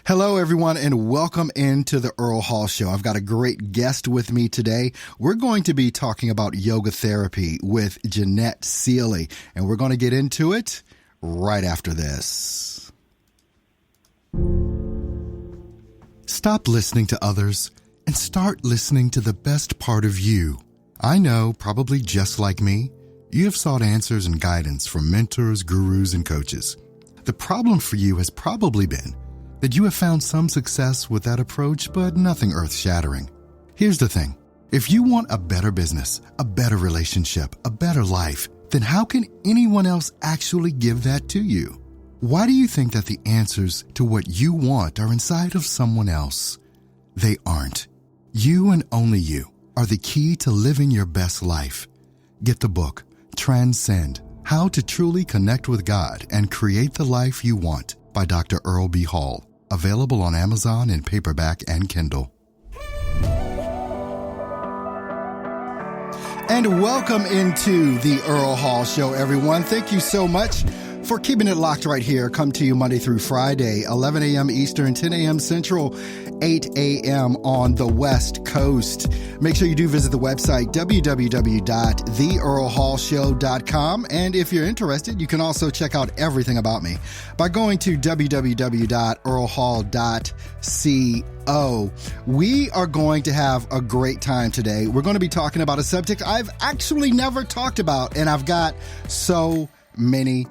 Hello, everyone, and welcome into the Earl Hall Show. I've got a great guest with me today. We're going to be talking about yoga therapy with Jeanette Seely, and we're going to get into it right after this. Stop listening to others and start listening to the best part of you. I know, probably just like me, you have sought answers and guidance from mentors, gurus, and coaches. The problem for you has probably been that you have found some success with that approach, but nothing earth-shattering. Here's the thing. If you want a better business, a better relationship, a better life, then how can anyone else actually give that to you? Why do you think that the answers to what you want are inside of someone else? They aren't. You and only you are the key to living your best life. Get the book, Transcend: How to Truly Connect with God and Create the Life You Want by Dr. Earl Hall. Available on Amazon in paperback and Kindle. And welcome into the Earl Hall Show, everyone. Thank you so much for keeping it locked right here. Come to you Monday through Friday, 11 a.m. Eastern, 10 a.m. Central, 8 a.m. on the West Coast. Make sure you do visit the website, www.theearlhallshow.com. And if you're interested, you can also check out everything about me by going to www.earlhall.co. We are going to have a great time today. We're going to be talking about a subject I've actually never talked about, and I've got so many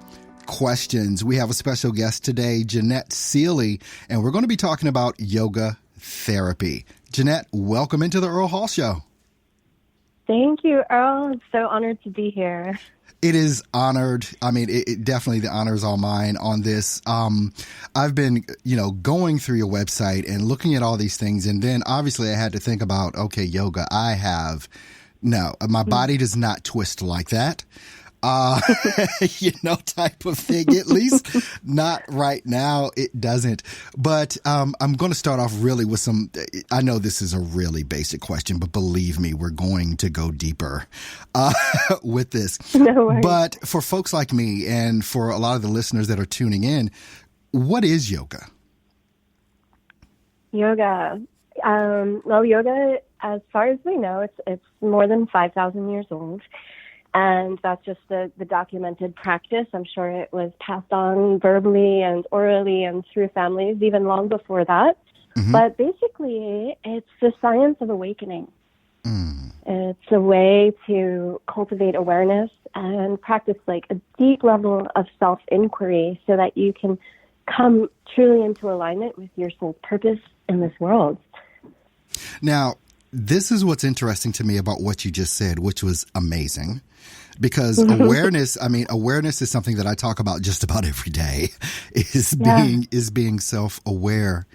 questions. We have a special guest today, Jeanette Seely, and we're going to be talking about yoga therapy. Jeanette, welcome into the Earl Hall Show. Thank you, Earl. I'm so honored to be here. It is honored. I mean, it definitely, the honor is all mine on this. I've been, going through your website and looking at all these things. And then obviously I had to think about, okay, yoga, my body does not twist like that. Type of thing, at least not right now. It doesn't. But I'm going to start off really with I know this is a really basic question, but believe me, we're going to go deeper with this. No worries. But for folks like me and for a lot of the listeners that are tuning in, what is yoga? Yoga. Yoga, as far as we know, it's more than 5,000 years old. And that's just the documented practice. I'm sure it was passed on verbally and orally and through families even long before that. Mm-hmm. But basically, it's the science of awakening. Mm. It's a way to cultivate awareness and practice like a deep level of self-inquiry so that you can come truly into alignment with your soul's purpose in this world. Now, this is what's interesting to me about what you just said, which was amazing. Because awareness is something that I talk about just about every day, is being self-aware.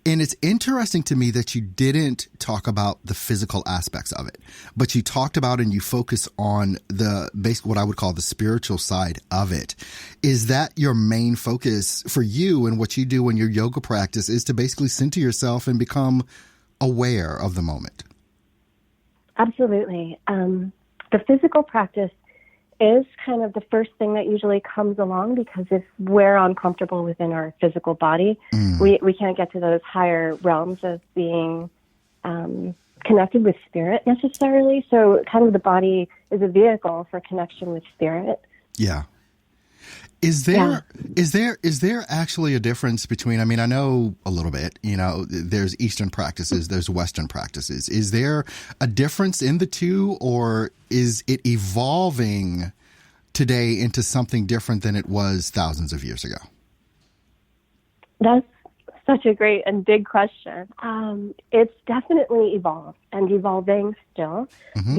And it's interesting to me that you didn't talk about the physical aspects of it, but you talked about and you focus on what I would call the spiritual side of it. Is that your main focus for you and what you do in your yoga practice, is to basically center yourself and become aware of the moment? Absolutely. The physical practice is kind of the first thing that usually comes along, because if we're uncomfortable within our physical body, we can't get to those higher realms of being connected with spirit necessarily. So kind of the body is a vehicle for connection with spirit. Yeah. Is there actually a difference between, I know a little bit, there's Eastern practices, there's Western practices. Is there a difference in the two, or is it evolving today into something different than it was thousands of years ago? That's such a great and big question. It's definitely evolved and evolving still. Mm-hmm.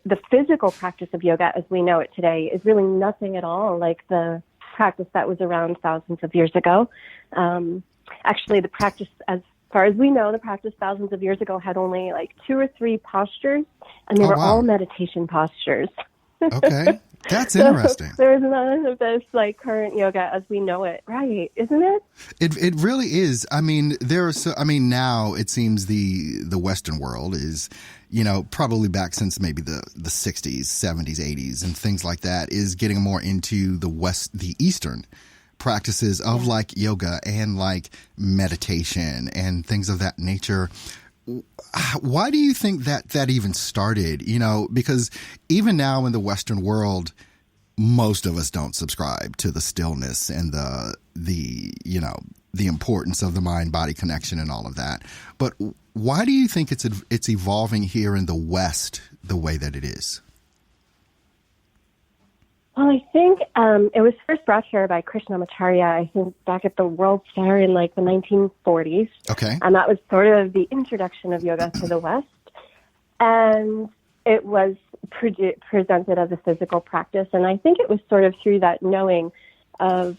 The physical practice of yoga as we know it today is really nothing at all like the practice that was around thousands of years ago. Actually, the practice, as far as we know, the practice thousands of years ago had only like 2 or 3 postures, and they were all meditation postures. Okay. That's interesting. There's none of this like current yoga as we know it, right? Isn't it? It really is. Now it seems the Western world is, probably back since maybe the 60s, 70s, 80s and things like that, is getting more into the Eastern practices of like yoga and like meditation and things of that nature. Why do you think that even started? You know, because even now in the Western world, most of us don't subscribe to the stillness and the importance of the mind-body connection and all of that. But why do you think it's evolving here in the West the way that it is? Well, I think it was first brought here by Krishnamacharya, I think back at the World Fair in like the 1940s. Okay. And that was sort of the introduction of yoga to the West. And it was presented as a physical practice. And I think it was sort of through that knowing of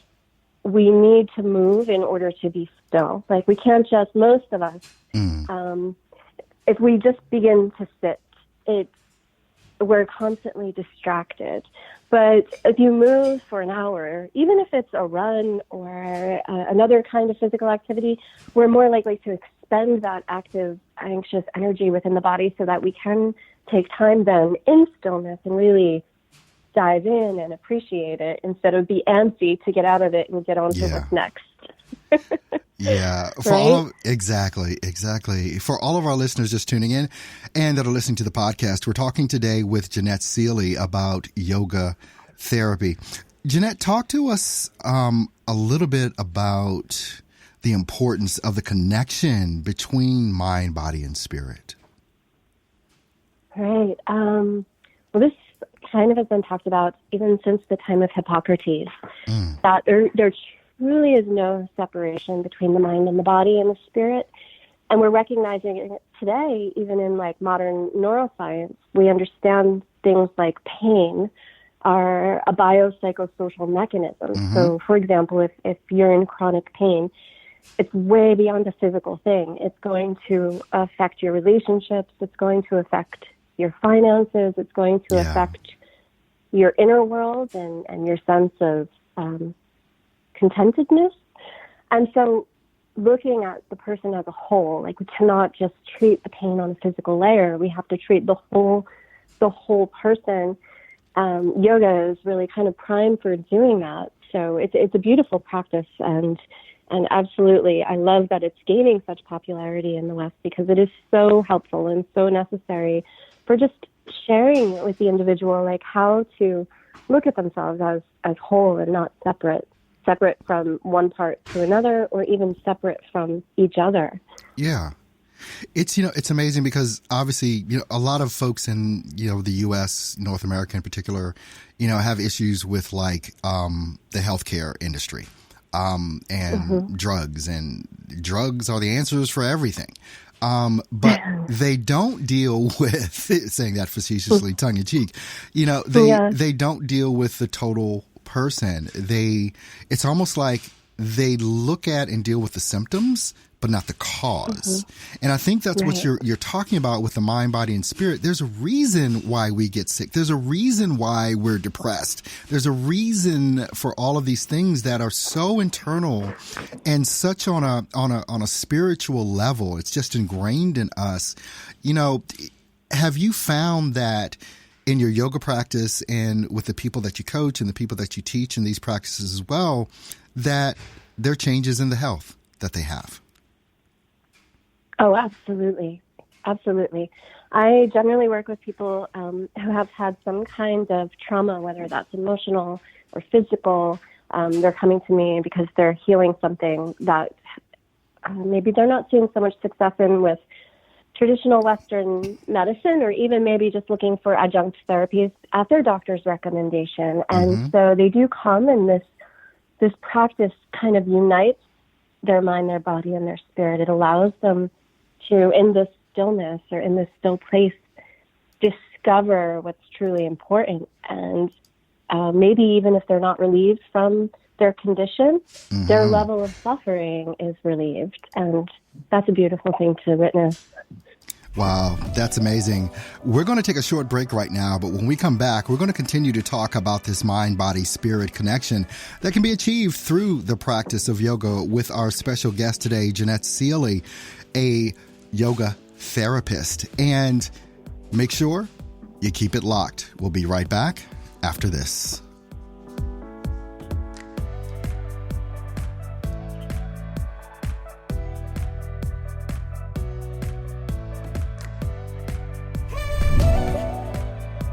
we need to move in order to be still. Like we can't just, most of us, if we just begin to sit, we're constantly distracted. But if you move for an hour, even if it's a run or another kind of physical activity, we're more likely to expend that active, anxious energy within the body so that we can take time then in stillness and really dive in and appreciate it instead of be antsy to get out of it and get on to what's next. Yeah, exactly. For all of our listeners just tuning in and that are listening to the podcast, we're talking today with Jeanette Seely about yoga therapy. Jeanette, talk to us a little bit about the importance of the connection between mind, body, and spirit. Right. Well, this kind of has been talked about even since the time of Hippocrates, that there truly is no separation between the mind and the body and the spirit. And we're recognizing it today, even in like modern neuroscience. We understand things like pain are a biopsychosocial mechanism. So, for example, if you're in chronic pain, it's way beyond a physical thing. It's going to affect your relationships. It's going to affect your finances. It's going to affect your inner world and your sense of contentedness. And so looking at the person as a whole, like we cannot just treat the pain on a physical layer. We have to treat the whole person. Yoga is really kind of primed for doing that. So it's a beautiful practice, and absolutely, I love that it's gaining such popularity in the West because it is so helpful and so necessary for just sharing with the individual, like how to look at themselves as whole and not separate from one part to another, or even separate from each other. Yeah. It's amazing because obviously, a lot of folks in, the U.S., North America in particular, have issues with like the healthcare industry and drugs, and drugs are the answers for everything. But they don't deal with, saying that facetiously, tongue in cheek, they don't deal with the total person. It's almost like they look at and deal with the symptoms, but not the cause. And I think that's what you're talking about with the mind, body, and spirit. There's a reason why we get sick. There's a reason why we're depressed. There's a reason for all of these things that are so internal and such on a spiritual level. It's just ingrained in us. Have you found that in your yoga practice and with the people that you coach and the people that you teach in these practices as well, that there are changes in the health that they have? Oh, absolutely. Absolutely. I generally work with people who have had some kind of trauma, whether that's emotional or physical. They're coming to me because they're healing something that maybe they're not seeing so much success in with traditional Western medicine, or even maybe just looking for adjunct therapies at their doctor's recommendation. And so they do come, and this practice kind of unites their mind, their body, and their spirit. It allows them to, in this stillness or in this still place, discover what's truly important. And maybe even if they're not relieved from their condition, their level of suffering is relieved. And that's a beautiful thing to witness. Wow, that's amazing. We're going to take a short break right now, but when we come back, we're going to continue to talk about this mind-body-spirit connection that can be achieved through the practice of yoga with our special guest today, Jeanette Seely, a yoga therapist. And make sure you keep it locked. We'll be right back after this.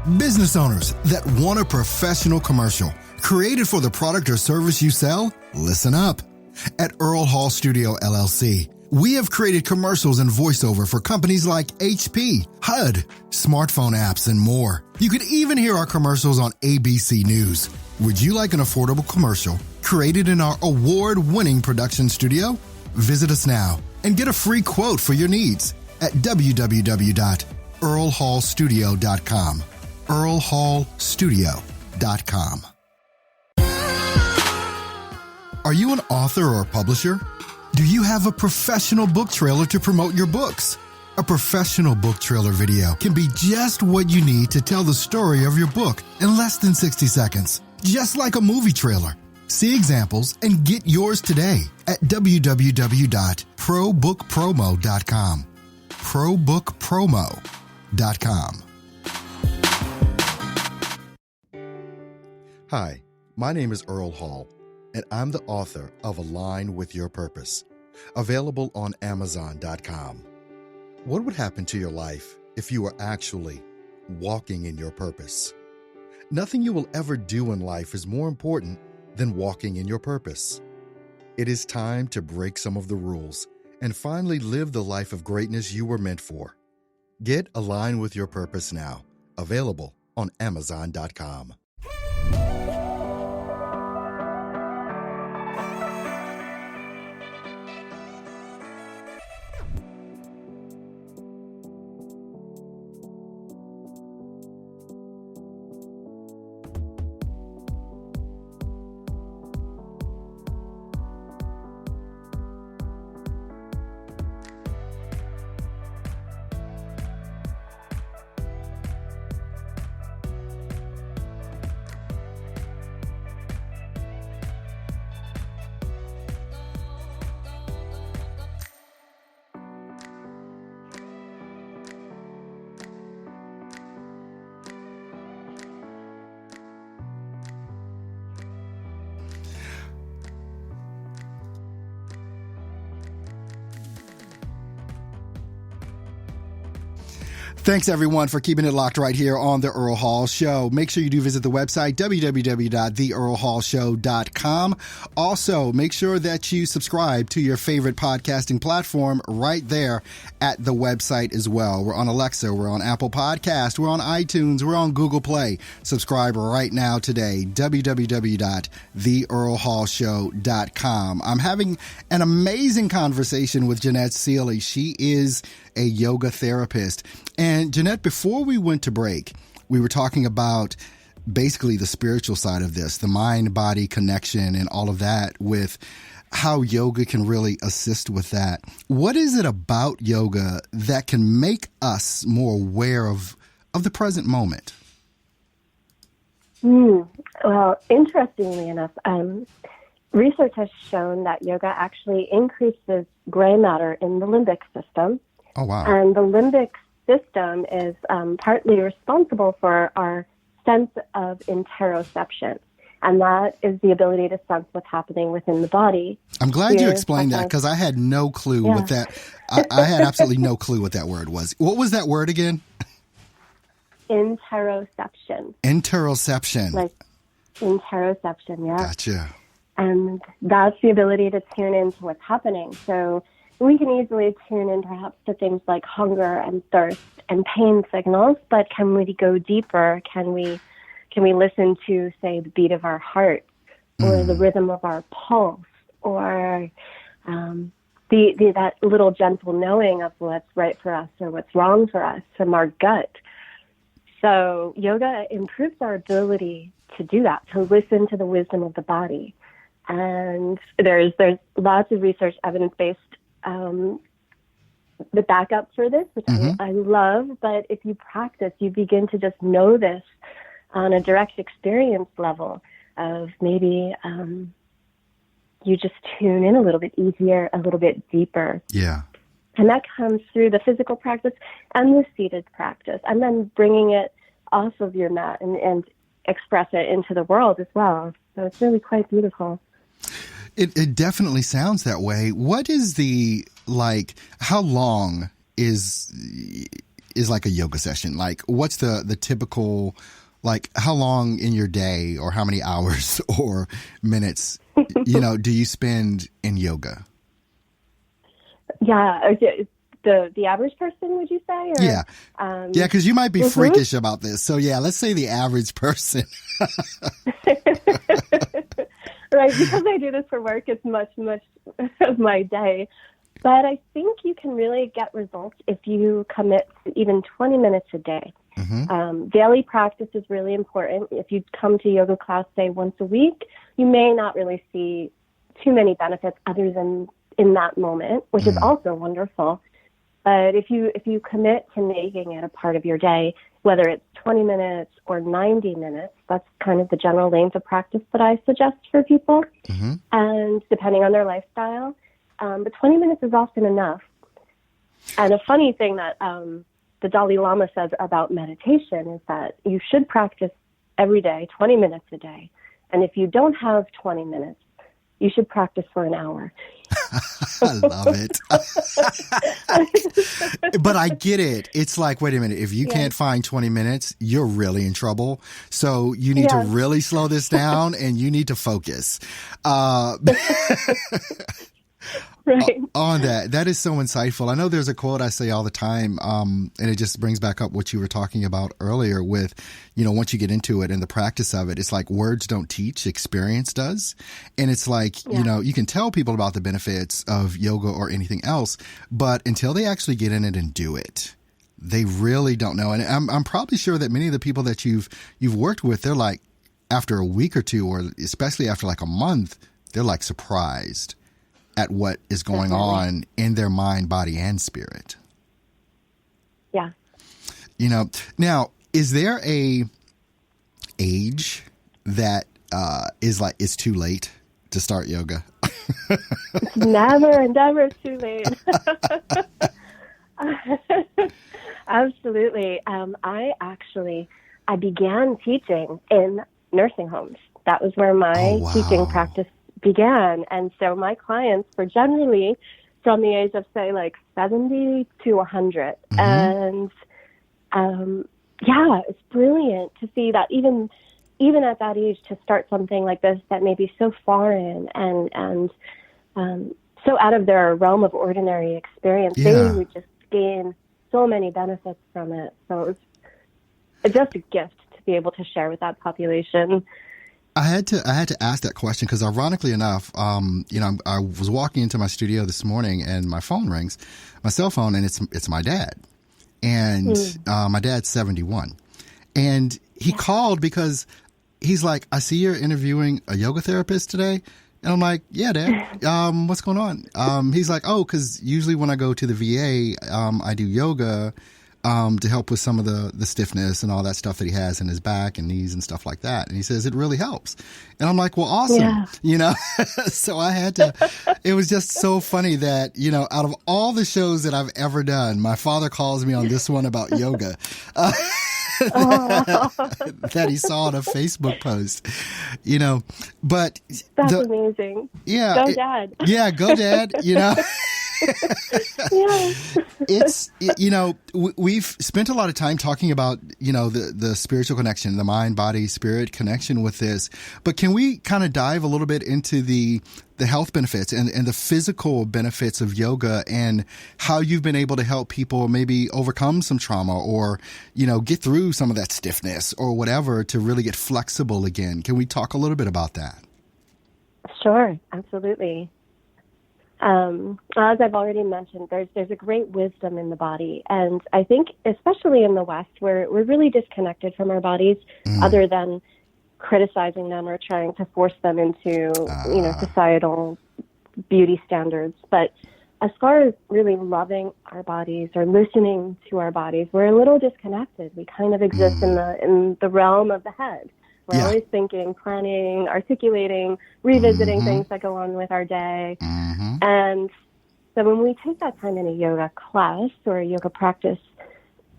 Business owners that want a professional commercial created for the product or service you sell? Listen up. At Earl Hall Studio LLC, we have created commercials and voiceover for companies like HP, HUD, smartphone apps, and more. You could even hear our commercials on ABC News. Would you like an affordable commercial created in our award-winning production studio? Visit us now and get a free quote for your needs at www.earlhallstudio.com. earlhallstudio.com. Are you an author or a publisher? Do you have a professional book trailer to promote your books? A professional book trailer video can be just what you need to tell the story of your book in less than 60 seconds, just like a movie trailer. See examples and get yours today at www.probookpromo.com. probookpromo.com. Hi, my name is Earl Hall, and I'm the author of Align with Your Purpose, available on Amazon.com. What would happen to your life if you were actually walking in your purpose? Nothing you will ever do in life is more important than walking in your purpose. It is time to break some of the rules and finally live the life of greatness you were meant for. Get Align with Your Purpose now, available on Amazon.com. Thanks, everyone, for keeping it locked right here on The Earl Hall Show. Make sure you do visit the website, www.theearlhallshow.com. Also, make sure that you subscribe to your favorite podcasting platform right there at the website as well. We're on Alexa, we're on Apple Podcast, we're on iTunes, we're on Google Play. Subscribe right now today, www.theearlhallshow.com. I'm having an amazing conversation with Jeanette Seeley. She is a yoga therapist. And Jeanette, before we went to break, we were talking about basically the spiritual side of this, the mind-body connection and all of that, with how yoga can really assist with that. What is it about yoga that can make us more aware of the present moment? Well, interestingly enough, research has shown that yoga actually increases gray matter in the limbic system. Oh, wow. And the limbic system is partly responsible for our sense of interoception. And that is the ability to sense what's happening within the body. I'm glad you explained that, because I had no clue what that, I had absolutely no clue what that word was. What was that word again? Interoception. Interoception. Like interoception, yeah. Gotcha. And that's the ability to tune into what's happening. So we can easily tune in perhaps to things like hunger and thirst and pain signals, but can we go deeper? Can we listen to, say, the beat of our heart or the rhythm of our pulse or that little gentle knowing of what's right for us or what's wrong for us from our gut? So yoga improves our ability to do that, to listen to the wisdom of the body. And there's lots of research, evidence-based the backup for this, which I love. But if you practice, you begin to just know this on a direct experience level of maybe you just tune in a little bit easier, a little bit deeper. Yeah. And that comes through the physical practice and the seated practice, and then bringing it off of your mat and express it into the world as well. So it's really quite beautiful. It definitely sounds that way. What is how long is is like a yoga session? Like, what's the typical, like, how long in your day or how many hours or minutes, do you spend in yoga? Yeah. Okay. The average person, would you say? Or, Yeah. Yeah, because you might be freakish about this. So, yeah, let's say the average person. Right. Because I do this for work, it's much of my day. But I think you can really get results if you commit to even 20 minutes a day. Daily practice is really important. If you come to yoga class, say, once a week, you may not really see too many benefits other than in that moment, which is also wonderful. But if you commit to making it a part of your day, whether it's 20 minutes or 90 minutes, that's kind of the general length of practice that I suggest for people, and depending on their lifestyle. But 20 minutes is often enough. And a funny thing that the Dalai Lama says about meditation is that you should practice every day, 20 minutes a day. And if you don't have 20 minutes, you should practice for an hour. I love it. But I get it. It's like, wait a minute, if you can't find 20 minutes, you're really in trouble. So you need to really slow this down and you need to focus. Right. On that. That is so insightful. I know there's a quote I say all the time, and it just brings back up what you were talking about earlier with, once you get into it and the practice of it, it's like words don't teach, experience does. And it's like, you can tell people about the benefits of yoga or anything else, but until they actually get in it and do it, they really don't know. And I'm probably sure that many of the people that you've worked with, they're like, after a week or two, or especially after like a month, they're like surprised at what is going on in their mind, body, and spirit. Yeah. Now, is there a age that is like it's too late to start yoga? It's never too late. Absolutely. I began teaching in nursing homes. That was where my teaching practice began. And so my clients were generally from the age of, say, like 70 to 100. And it's brilliant to see that even at that age to start something like this that may be so foreign and so out of their realm of ordinary experience. They would just gain so many benefits from it. So it's just a gift to be able to share with that population. I had to ask that question because, ironically enough, I was walking into my studio this morning and my phone rings, my cell phone, and it's my dad, and my dad's 71, and he called because he's like, "I see you're interviewing a yoga therapist today," and I'm like, "Yeah, Dad, what's going on?" He's like, "Oh, because usually when I go to the VA, I do yoga." To help with some of the stiffness and all that stuff that he has in his back and knees and stuff like that. And he says it really helps. And I'm like, well, awesome. So I had to, it was just so funny that, out of all the shows that I've ever done, my father calls me on this one about yoga. That he saw in a Facebook post, but that's amazing. Yeah. Go Dad. Yeah. Go Dad, It's, we've spent a lot of time talking about, the spiritual connection, the mind, body, spirit connection with this. But can we kind of dive a little bit into the health benefits and the physical benefits of yoga and how you've been able to help people maybe overcome some trauma or, get through some of that stiffness or whatever to really get flexible again? Can we talk a little bit about that? Sure, absolutely. As I've already mentioned, there's a great wisdom in the body. And I think, especially in the West, we're really disconnected from our bodies other than criticizing them or trying to force them into, societal beauty standards. But as far as really loving our bodies or listening to our bodies, we're a little disconnected. We kind of exist in the realm of the head. We're always thinking, planning, articulating, revisiting things that go on with our day. And so when we take that time in a yoga class or a yoga practice,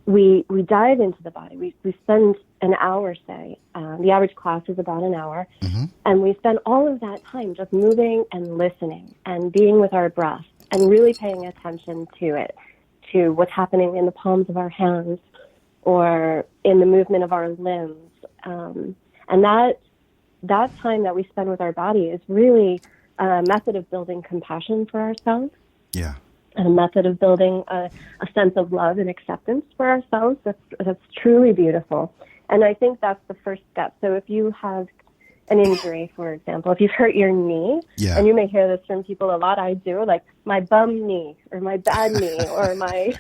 we dive into the body. We spend an hour, say. The average class is about an hour. And we spend all of that time just moving and listening and being with our breath and really paying attention to it, to what's happening in the palms of our hands or in the movement of our limbs. And that time that we spend with our body is really a method of building compassion for ourselves. Yeah. And a method of building a sense of love and acceptance for ourselves that's truly beautiful. And I think that's the first step. So if you have an injury, for example, if you've hurt your knee, and you may hear this from people a lot, I do, like my bum knee or my bad knee or my,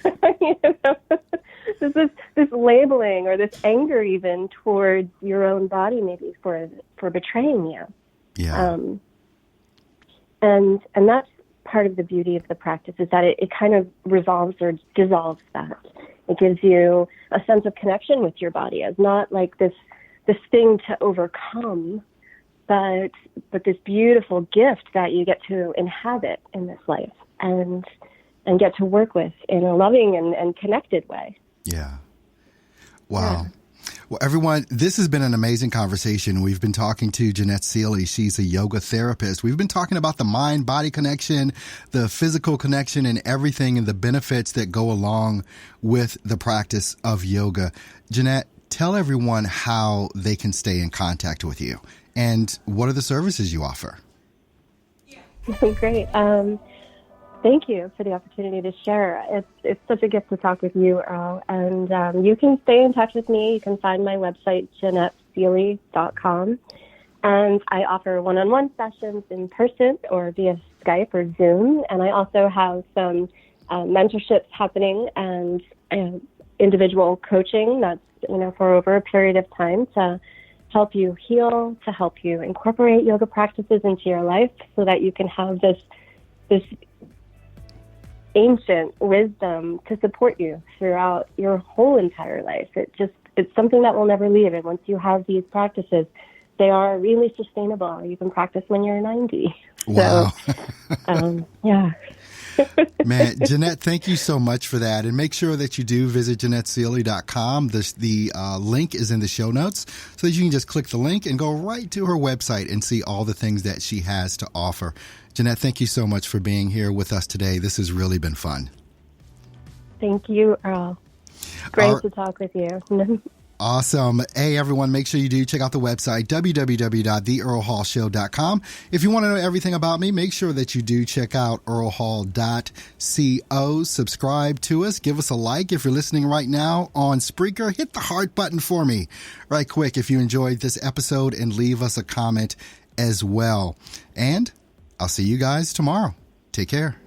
this labeling or this anger even towards your own body, maybe for betraying you. Yeah. And that's part of the beauty of the practice, is that it kind of resolves or dissolves that. It gives you a sense of connection with your body as not like this thing to overcome, but this beautiful gift that you get to inhabit in this life and get to work with in a loving and connected way. Yeah. Wow. Yeah. Well, everyone, this has been an amazing conversation. We've been talking to Jeanette Seely. She's a yoga therapist. We've been talking about the mind-body connection, the physical connection, and everything and the benefits that go along with the practice of yoga. Jeanette, tell everyone how they can stay in contact with you and what are the services you offer. Great. Thank you for the opportunity to share. It's such a gift to talk with you, Earl. And you can stay in touch with me. You can find my website, JeanetteSeely.com. And I offer one-on-one sessions in person or via Skype or Zoom. And I also have some mentorships happening and individual coaching that's, for over a period of time to help you heal, to help you incorporate yoga practices into your life so that you can have this ancient wisdom to support you throughout your whole entire life. It's something that will never leave. And once you have these practices, they are really sustainable. You can practice when you're 90. Wow. So, yeah. Man, Jeanette, thank you so much for that. And make sure that you do visit JeanetteSeely.com. The link is in the show notes so that you can just click the link and go right to her website and see all the things that she has to offer. Jeanette, thank you so much for being here with us today. This has really been fun. Thank you, Earl. Great to talk with you. Awesome. Hey, everyone, make sure you do check out the website, www.theearlhallshow.com. If you want to know everything about me, make sure that you do check out earlhall.co. Subscribe to us. Give us a like. If you're listening right now on Spreaker, hit the heart button for me right quick if you enjoyed this episode and leave us a comment as well. And I'll see you guys tomorrow. Take care.